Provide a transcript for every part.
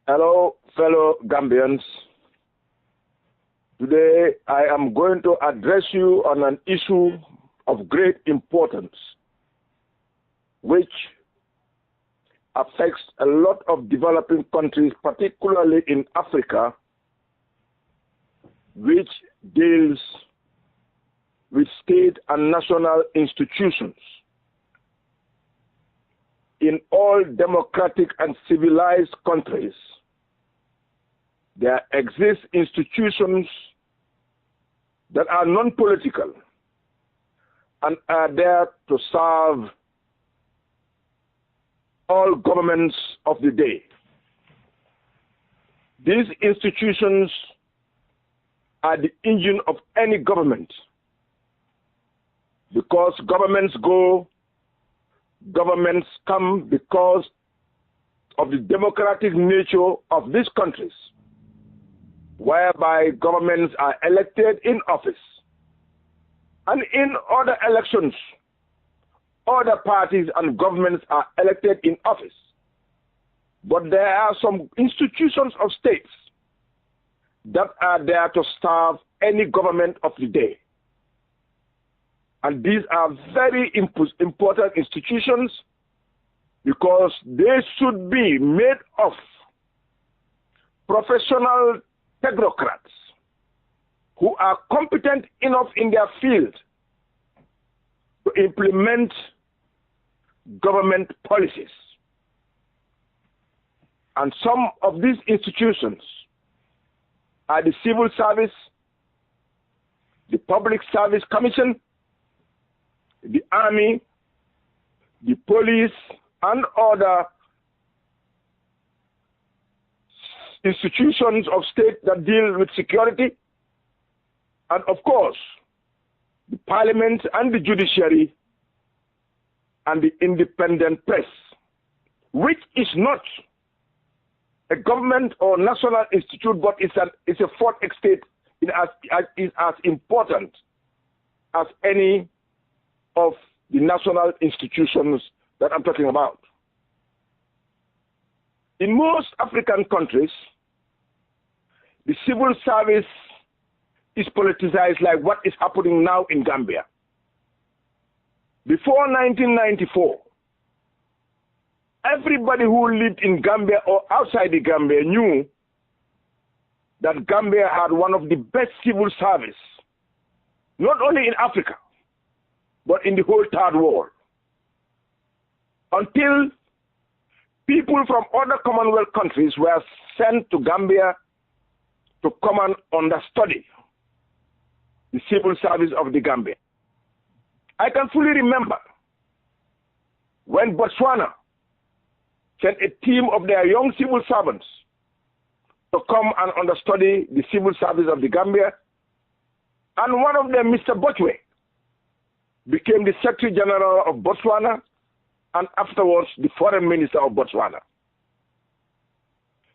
Hello, fellow Gambians. Today, I am going to address you on an issue of great importance, which affects a lot of developing countries, particularly in Africa, which deals with state and national institutions. In all democratic and civilized countries, there exist institutions that are non-political and are there to serve all governments of the day. These institutions are the engine of any government, because governments go, governments come because of the democratic nature of these countries, whereby governments are elected in office. And in other elections, other parties and governments are elected in office. But there are some institutions of states that are there to serve any government of the day. And these are very important institutions because they should be made of professional technocrats who are competent enough in their field to implement government policies. And some of these institutions are the Civil Service, the Public Service Commission, the Army, the police, and other institutions of state that deal with security, and of course, the parliament and the judiciary and the independent press, which is not a government or national institute, but it's a fourth estate. It is as important as any of the national institutions that I'm talking about. In most African countries, the civil service is politicized like what is happening now in Gambia. Before 1994, everybody who lived in Gambia or outside the Gambia knew that Gambia had one of the best civil service, not only in Africa, but in the whole third world. Until people from other Commonwealth countries were sent to Gambia to come and understudy the civil service of the Gambia. I can fully remember when Botswana sent a team of their young civil servants to come and understudy the civil service of the Gambia, and one of them, Mr. Botwe, became the Secretary General of Botswana and afterwards the Foreign Minister of Botswana.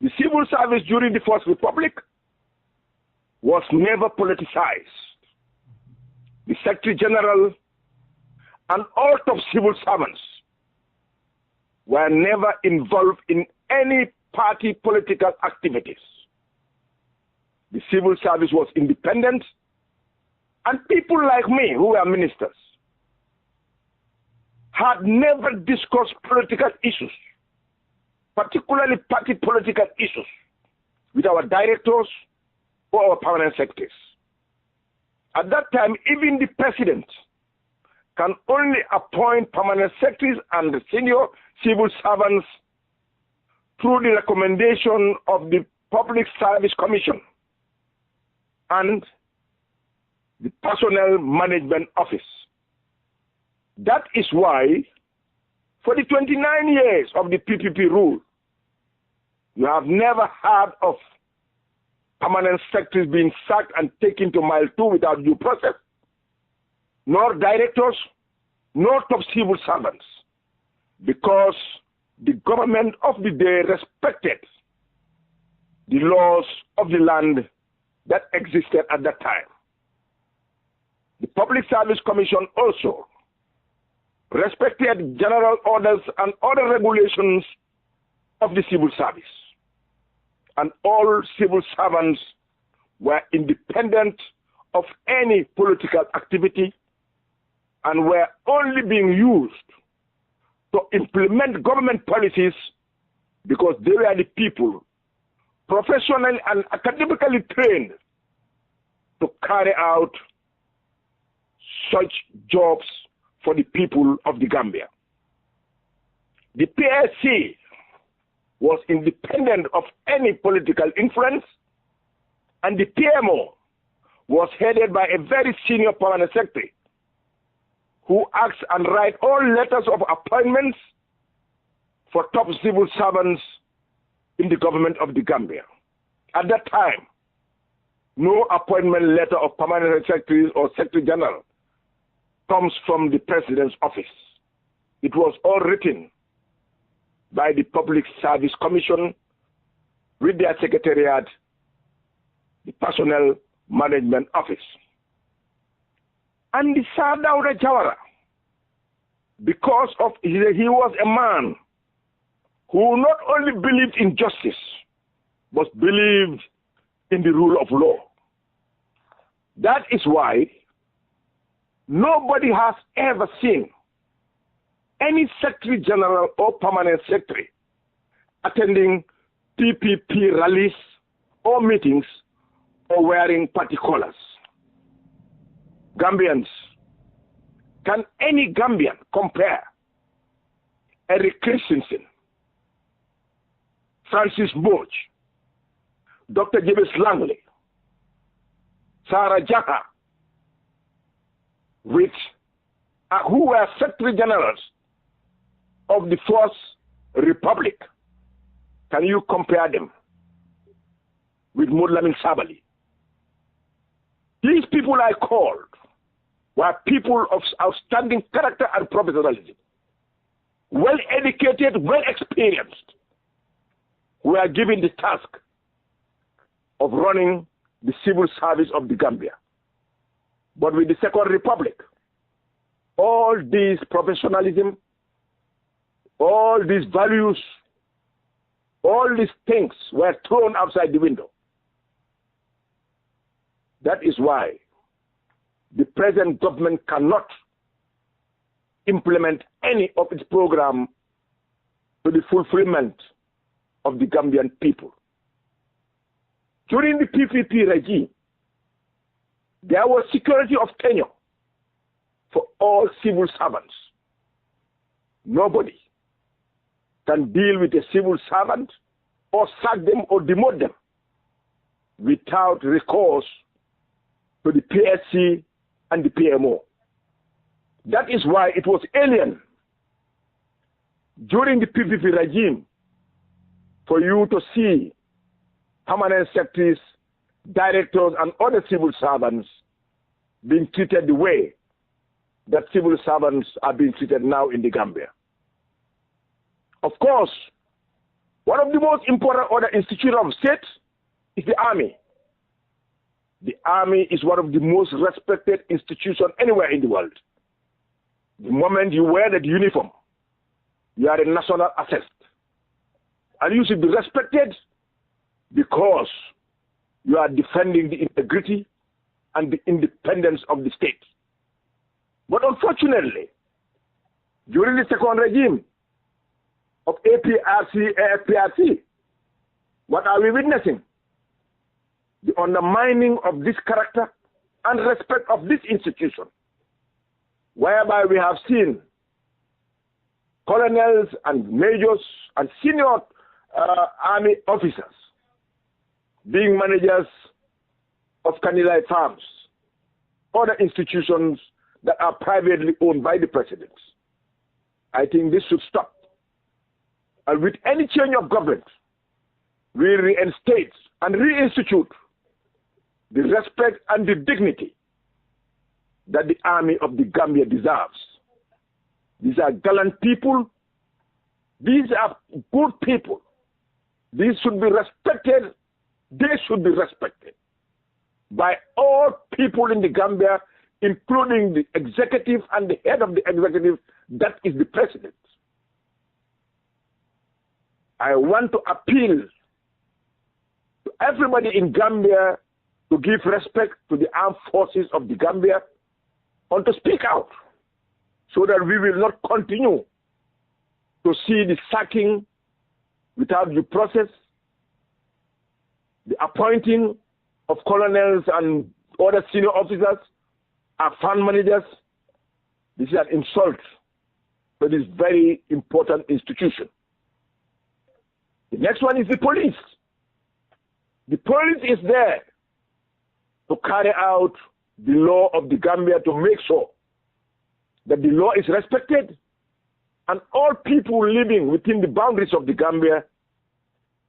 The civil service during the First Republic was never politicized. The Secretary General and all top civil servants were never involved in any party political activities. The civil service was independent, and people like me, who were ministers, had never discussed political issues, particularly party political issues, with our directors or our permanent secretaries. At that time, even the president can only appoint permanent secretaries and the senior civil servants through the recommendation of the Public Service Commission and the Personnel Management Office. That is why, for the 29 years of the P.P.P. rule, you have never heard of permanent secretaries being sacked and taken to mile 2 without due process, nor directors, nor top civil servants, because the government of the day respected the laws of the land that existed at that time. The Public Service Commission also respected general orders and other regulations of the civil service. and all civil servants were independent of any political activity and were only being used to implement government policies because they were the people professionally and academically trained to carry out such jobs for the people of the Gambia. The PSC was independent of any political influence, and the PMO was headed by a very senior permanent secretary who acts and writes all letters of appointments for top civil servants in the government of the Gambia. At that time, no appointment letter of permanent secretaries or secretary general comes from the president's office. It was all written by the Public Service Commission with their secretariat, the Personnel Management Office. And the Sir Dawda Jawara, because of he was a man who not only believed in justice, but believed in the rule of law. That is why nobody has ever seen any Secretary General or Permanent Secretary attending P.P.P. rallies or meetings or wearing party colors. Gambians, can any Gambian compare Eric Christensen, Francis Boch, Dr. Jebes Langley, Sarah Jaka, with who were Secretary Generals of the First Republic? Can you compare them with Mudlamin Sabali? These people I called were people of outstanding character and professionalism, well educated, well experienced, who are given the task of running the civil service of the Gambia. But with the Second Republic, all this professionalism, all these values, all these things were thrown outside the window. That is why the present government cannot implement any of its program to the fulfillment of the Gambian people. During the P.P.P. regime, there was security of tenure for all civil servants. Nobody can deal with a civil servant or sack them or demote them without recourse to the PSC and the PMO. That is why it was alien during the P.P.P. regime for you to see permanent secretaries, directors, and other civil servants being treated the way that civil servants are being treated now in the Gambia. Of course, one of the most important other institutions of state is the army. The army is one of the most respected institutions anywhere in the world. The moment you wear that uniform, you are a national asset. And you should be respected because you are defending the integrity and the independence of the state. But unfortunately, during the second regime of APRC, AFPRC, what are we witnessing? The undermining of this character and respect of this institution, whereby we have seen colonels and majors and senior army officers being managers of Kanilai farms, other institutions that are privately owned by the president. I think this should stop. And with any change of government, we reinstate and reinstitute the respect and the dignity that the army of the Gambia deserves. These are gallant people. These are good people. These should be respected. They should be respected by all people in the Gambia, including the executive and the head of the executive, that is the president. I want to appeal everybody in Gambia to give respect to the armed forces of the Gambia and to speak out so that we will not continue to see the sacking without due process, the appointing of colonels and other senior officers, our fund managers. This is an insult to this very important institution. The next one is the police. The police is there to carry out the law of the Gambia, to make sure that the law is respected and all people living within the boundaries of the Gambia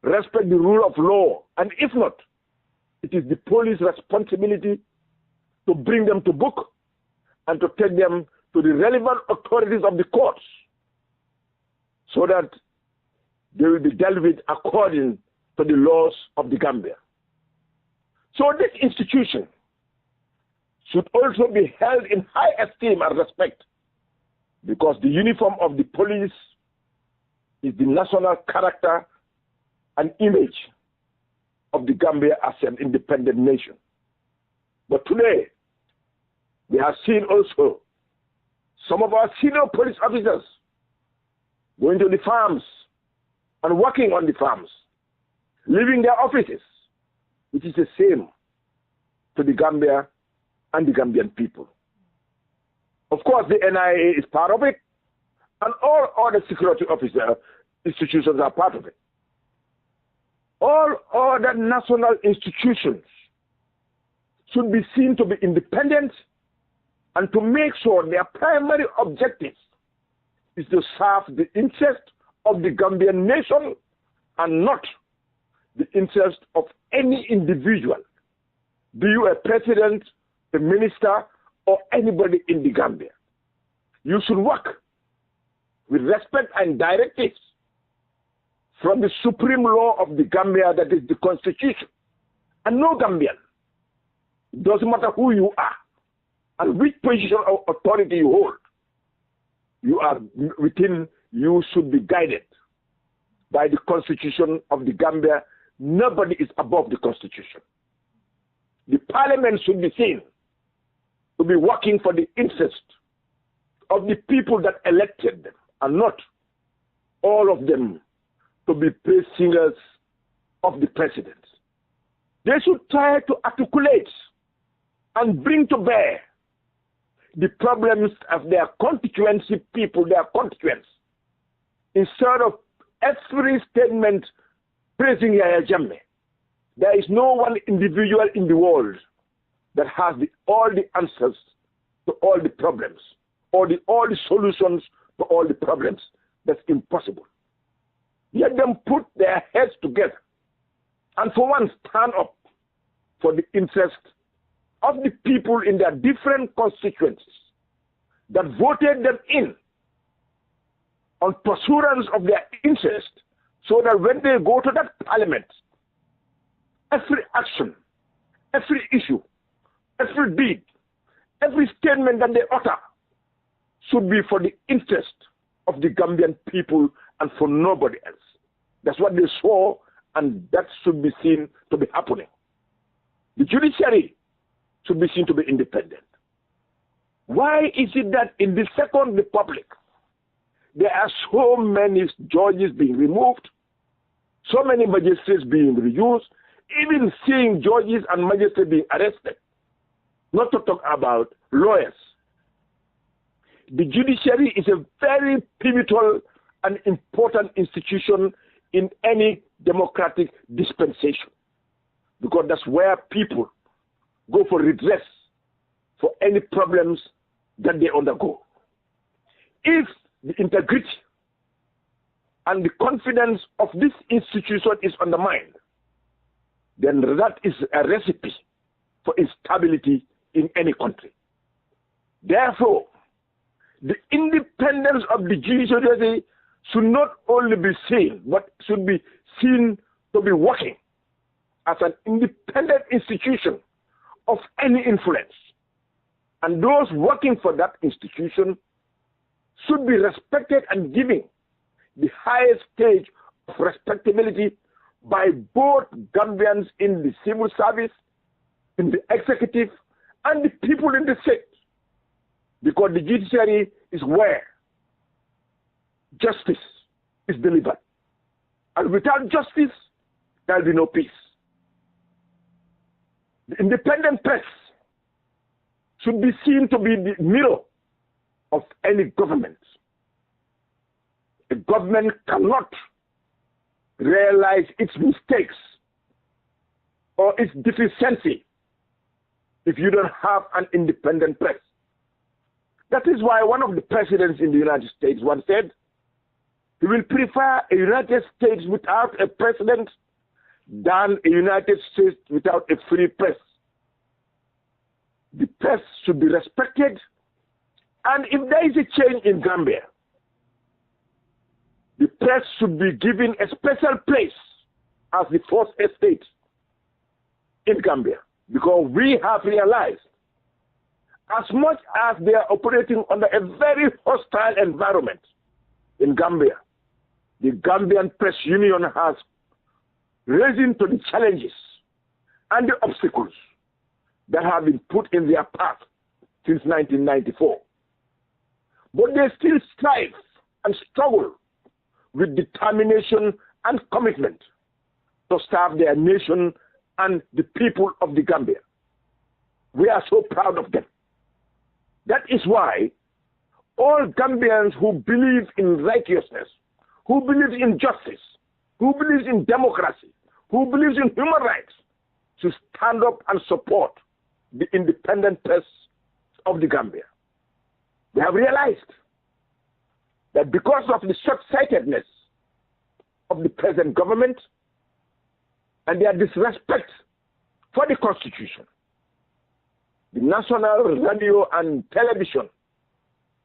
respect the rule of law. And if not, it is the police responsibility to bring them to book and to take them to the relevant authorities of the courts so that they will be dealt with according to the laws of the Gambia. So this institution should also be held in high esteem and respect, because the uniform of the police is the national character and image of the Gambia as an independent nation. But today, we have seen also some of our senior police officers going to the farms and working on the farms, leaving their offices, which is the same to the Gambia and the Gambian people. Of course, the NIA is part of it, and all other security officer institutions are part of it. All other national institutions should be seen to be independent and to make sure their primary objective is to serve the interest of the Gambian nation and not the interest of any individual, be you a president, a minister, or anybody in the Gambia. You should work with respect and directives from the supreme law of the Gambia, that is the Constitution. And no Gambian, it doesn't matter who you are and which position of authority you hold, you should be guided by the Constitution of the Gambia. Nobody is above the Constitution. The Parliament should be seen to be working for the interest of the people that elected them, and not all of them to be praise singers of the president. They should try to articulate and bring to bear the problems of their constituency people, their constituents, instead of every statement praising Yaya Jammeh. There is no one individual in the world that has all the answers to all the problems, or all the solutions to all the problems. That's impossible. Let them put their heads together and for once stand up for the interest of the people in their different constituencies that voted them in on pursuance of their interest, so that when they go to that parliament, every action, every issue, every deed, every statement that they utter should be for the interest of the Gambian people and for nobody else. That's what they saw, and that should be seen to be happening. The judiciary should be seen to be independent. Why is it that in the Second Republic, there are so many judges being removed, so many magistrates being reduced, even seeing judges and magistrates being arrested, not to talk about lawyers? The judiciary is a very pivotal and important institution in any democratic dispensation, because that's where people go for redress for any problems that they undergo. If the integrity and the confidence of this institution is undermined, then that is a recipe for instability in any country. Therefore, the independence of the judiciary should not only be seen, but should be seen to be working as an independent institution of any influence. And those working for that institution should be respected and given the highest stage of respectability by both Gambians in the civil service, in the executive, and the people in the state. Because the judiciary is where justice is delivered. And without justice, there will be no peace. The independent press should be seen to be the mirror of any government. A government cannot realize its mistakes or its deficiency if you don't have an independent press. That is why one of the presidents in the United States once said, he will prefer a United States without a president than a United States without a free press. The press should be respected, and if there is a change in Gambia, the press should be given a special place as the fourth estate in Gambia, because we have realized as much as they are operating under a very hostile environment in Gambia, the Gambian Press Union has risen to the challenges and the obstacles that have been put in their path since 1994. But they still strive and struggle with determination and commitment to serve their nation and the people of the Gambia. We are so proud of them. That is why all Gambians who believe in righteousness, who believe in justice, who believes in democracy, who believes in human rights, should stand up and support the independent press of the Gambia. We have realized that because of the short-sightedness of the present government and their disrespect for the Constitution, the National Radio and Television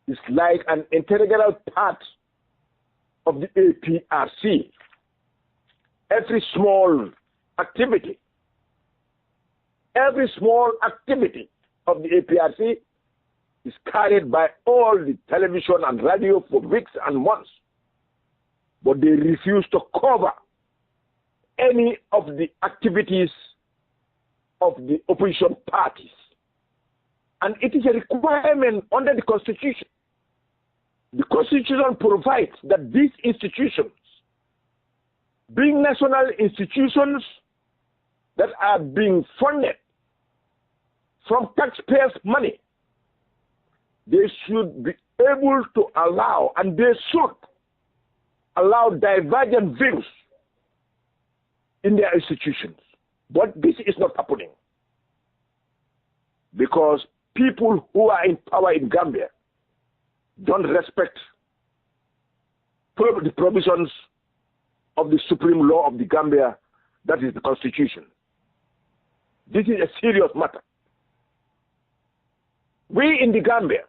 is like an integral part of the APRC. Every small activity of the APRC is carried by all the television and radio for weeks and months. But they refuse to cover any of the activities of the opposition parties. And it is a requirement under the Constitution. The Constitution provides that these institutions, being national institutions that are being funded from taxpayers' money, they should be able to allow, and they should allow divergent views in their institutions. But this is not happening because people who are in power in Gambia don't respect the provisions of the supreme law of the Gambia, that is the Constitution. This is a serious matter. We in the Gambia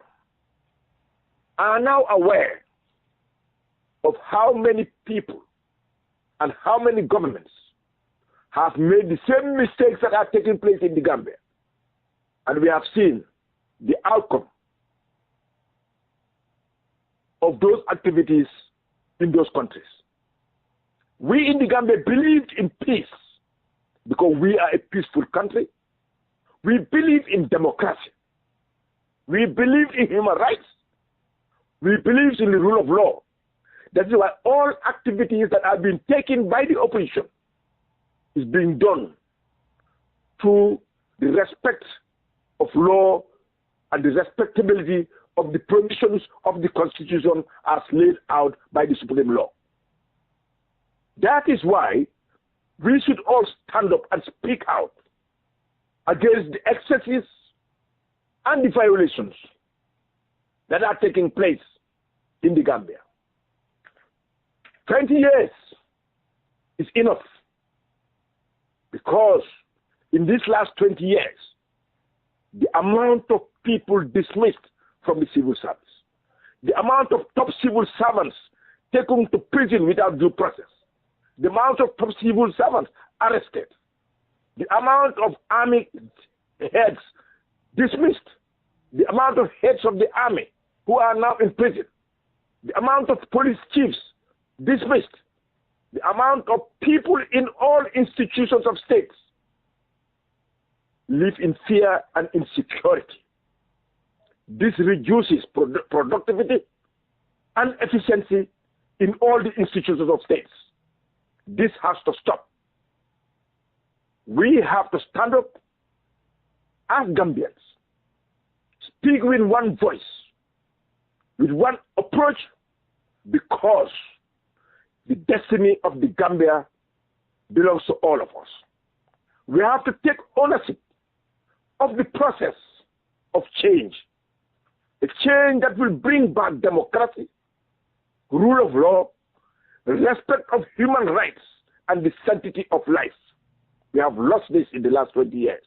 are now aware of how many people and how many governments have made the same mistakes that are taking place in the Gambia. And we have seen the outcome of those activities in those countries. We in the Gambia believed in peace because we are a peaceful country. We believe in democracy. We believe in human rights. We believe in the rule of law. That is why all activities that are being taken by the opposition is being done to the respect of law and the respectability of the provisions of the Constitution as laid out by the Supreme Law. That is why we should all stand up and speak out against the excesses and the violations that are taking place in the Gambia. 20 years is enough because in these last 20 years, the amount of people dismissed from the civil service, the amount of top civil servants taken to prison without due process, the amount of top civil servants arrested, the amount of army heads dismissed, the amount of heads of the army who are now in prison, the amount of police chiefs dismissed, the amount of people in all institutions of states live in fear and insecurity. This reduces productivity and efficiency in all the institutions of states. This has to stop. We have to stand up as Gambians, speak with one voice, with one approach, because the destiny of the Gambia belongs to all of us. We have to take ownership of the process of change, a change that will bring back democracy, rule of law, respect of human rights, and the sanctity of life. We have lost this in the last 20 years.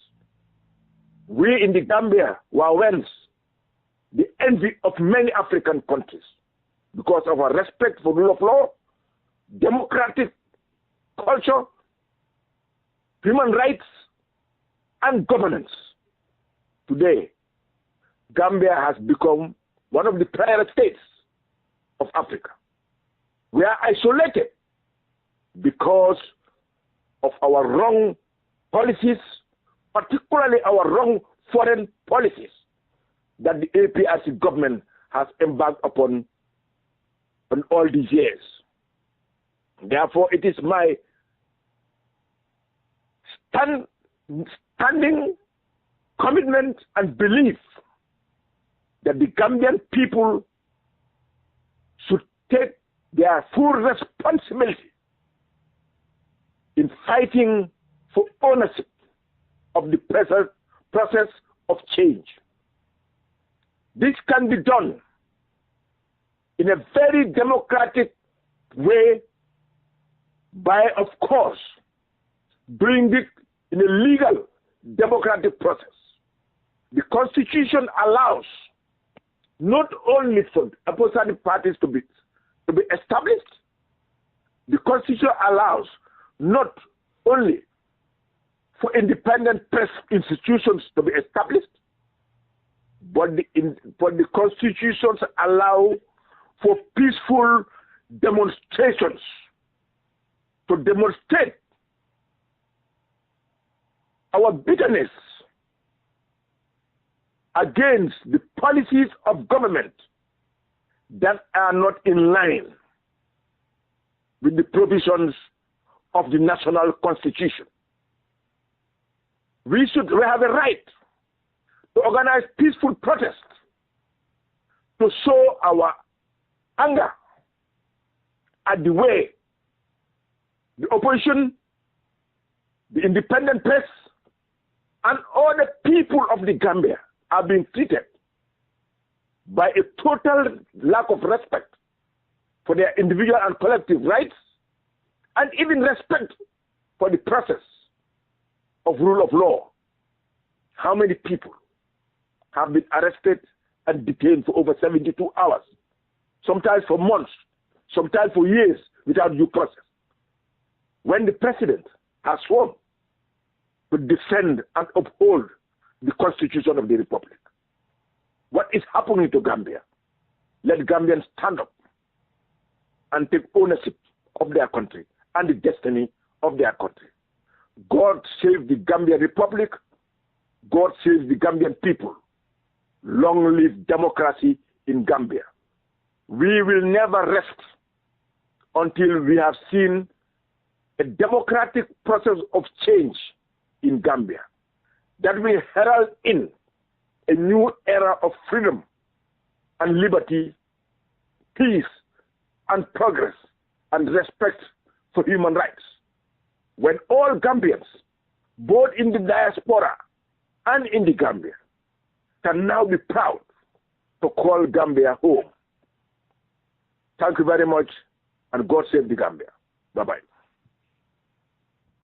We in the Gambia were once the envy of many African countries because of our respect for rule of law, democratic culture, human rights, and governance. Today, Gambia has become one of the poorer states of Africa. We are isolated because of our wrong policies, particularly our wrong foreign policies that the APRC government has embarked upon all these years. Therefore, it is my standing commitment and belief that the Gambian people should take their full responsibility in fighting for ownership of the process of change. This can be done in a very democratic way by, of course, doing it in a legal democratic process. The Constitution allows not only for opposite parties to be established, the Constitution allows not only for independent press institutions to be established, but the constitutions allow for peaceful demonstrations to demonstrate our bitterness against the policies of government that are not in line with the provisions of the national constitution. We have a right to organize peaceful protests to show our anger at the way the opposition, the independent press, and all the people of the Gambia are being treated by a total lack of respect for their individual and collective rights, and even respect for the process of rule of law. How many people have been arrested and detained for over 72 hours, sometimes for months, sometimes for years, without due process, when the president has sworn to defend and uphold the Constitution of the Republic? What is happening to Gambia? Let Gambians stand up and take ownership of their country and the destiny of their country. God save the Gambian Republic. God save the Gambian people. Long live democracy in Gambia. We will never rest until we have seen a democratic process of change in Gambia that will herald in a new era of freedom and liberty, peace and progress and respect for human rights. When all Gambians, both in the diaspora and in the Gambia, can now be proud to call Gambia home. Thank you very much, and God save the Gambia. Bye-bye.